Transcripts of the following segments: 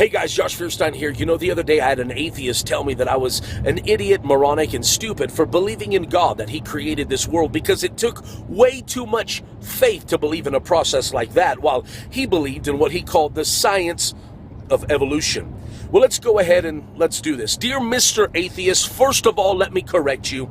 Hey guys, Josh Fierstein here. You know, the other day I had an atheist tell me that I was an idiot, moronic, and stupid for believing in God, that he created this world, because it took way too much faith to believe in a process like that, while he believed in what he called the science of evolution. Well, let's go ahead and let's do this. Dear Mr. Atheist, first of all, let me correct you,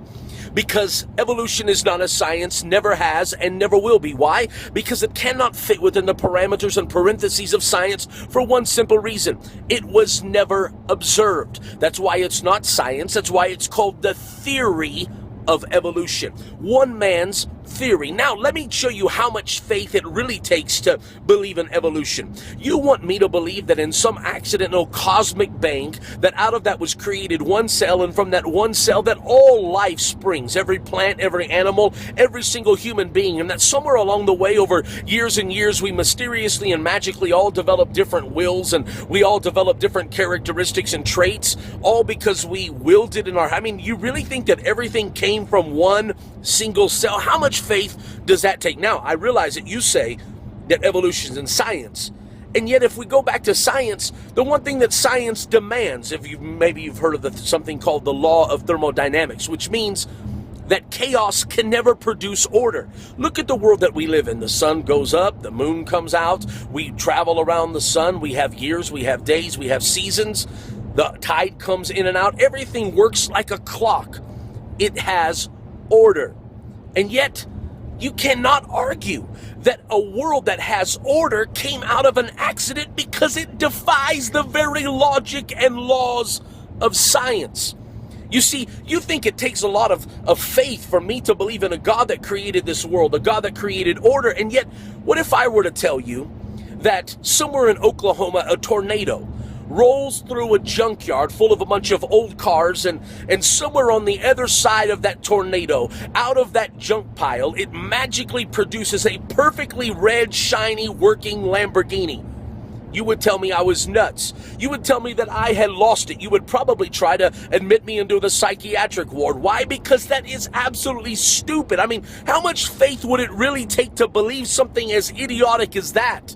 because evolution is not a science, never has, and never will be. Why? Because it cannot fit within the parameters and parentheses of science for one simple reason. It was never observed. That's why it's not science. That's why it's called the theory of evolution. One man's theory. Now, let me show you how much faith it really takes to believe in evolution. You want me to believe that in some accidental cosmic bang, that out of that was created one cell, and from that one cell that all life springs, every plant, every animal, every single human being, and that somewhere along the way, over years and years, we mysteriously and magically all develop different wills, and we all develop different characteristics and traits, all because we willed it in our... I mean, you really think that everything came from one single cell? How much faith does that take? Now, I realize that you say that evolution is in science, and yet if we go back to science, the one thing that science demands, maybe you've heard of something called the law of thermodynamics, which means that chaos can never produce order. Look at the world that we live in. The sun goes up, the moon comes out, we travel around the sun, we have years, we have days, we have seasons, the tide comes in and out, everything works like a clock. It has order. And yet, you cannot argue that a world that has order came out of an accident, because it defies the very logic and laws of science. You see, you think it takes a lot of faith for me to believe in a God that created this world, a God that created order, and yet, what if I were to tell you that somewhere in Oklahoma, a tornado rolls through a junkyard full of a bunch of old cars, and somewhere on the other side of that tornado, out of that junk pile, it magically produces a perfectly red, shiny, working Lamborghini? You would tell me I was nuts. You would tell me that I had lost it. You would probably try to admit me into the psychiatric ward. Why? Because that is absolutely stupid. I mean, how much faith would it really take to believe something as idiotic as that?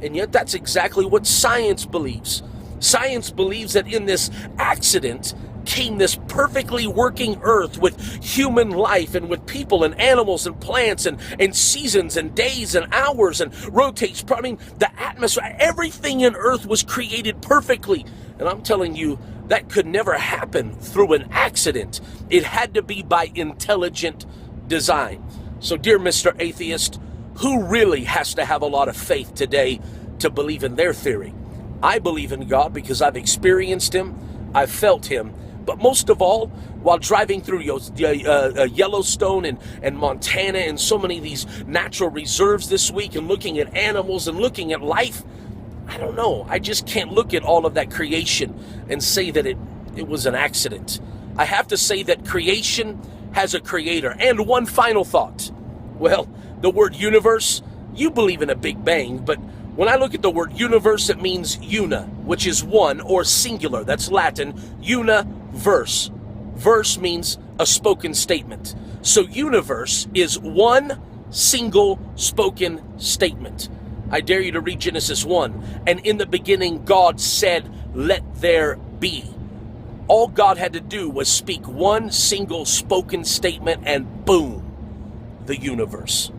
And yet that's exactly what science believes. Science believes that in this accident came this perfectly working earth with human life, and with people and animals and plants and seasons and days and hours, and rotates. I mean, the atmosphere, everything in earth was created perfectly. And I'm telling you, that could never happen through an accident. It had to be by intelligent design. So, dear Mr. Atheist, who really has to have a lot of faith today to believe in their theory? I believe in God because I've experienced him, I've felt him, but most of all, while driving through Yellowstone and Montana and so many of these natural reserves this week, and looking at animals and looking at life, I don't know, I just can't look at all of that creation and say that it was an accident. I have to say that creation has a creator. And one final thought. Well, the word universe, you believe in a Big Bang, but when I look at the word universe, it means una, which is one, or singular. That's Latin, universe. Verse means a spoken statement. So universe is one single spoken statement. I dare you to read Genesis 1. And in the beginning, God said, "Let there be." All God had to do was speak one single spoken statement, and boom, the universe.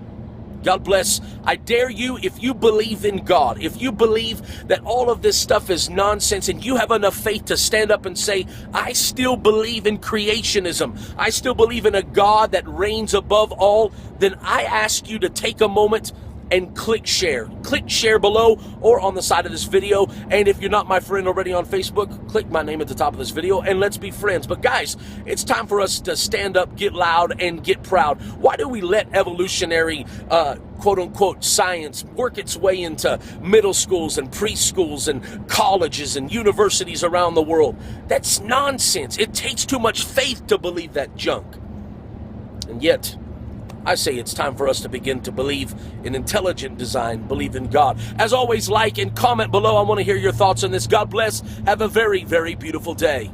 God bless. I dare you, if you believe in God, if you believe that all of this stuff is nonsense, and you have enough faith to stand up and say, I still believe in creationism, I still believe in a God that reigns above all, then I ask you to take a moment and click share. Click share below or on the side of this video. And if you're not my friend already on Facebook, click my name at the top of this video and let's be friends. But guys, it's time for us to stand up, get loud, and get proud. Why do we let evolutionary quote-unquote science work its way into middle schools and preschools and colleges and universities around the world? That's nonsense. It takes too much faith to believe that junk. And yet, I say it's time for us to begin to believe in intelligent design, believe in God. As always, like and comment below. I want to hear your thoughts on this. God bless. Have a very, very beautiful day.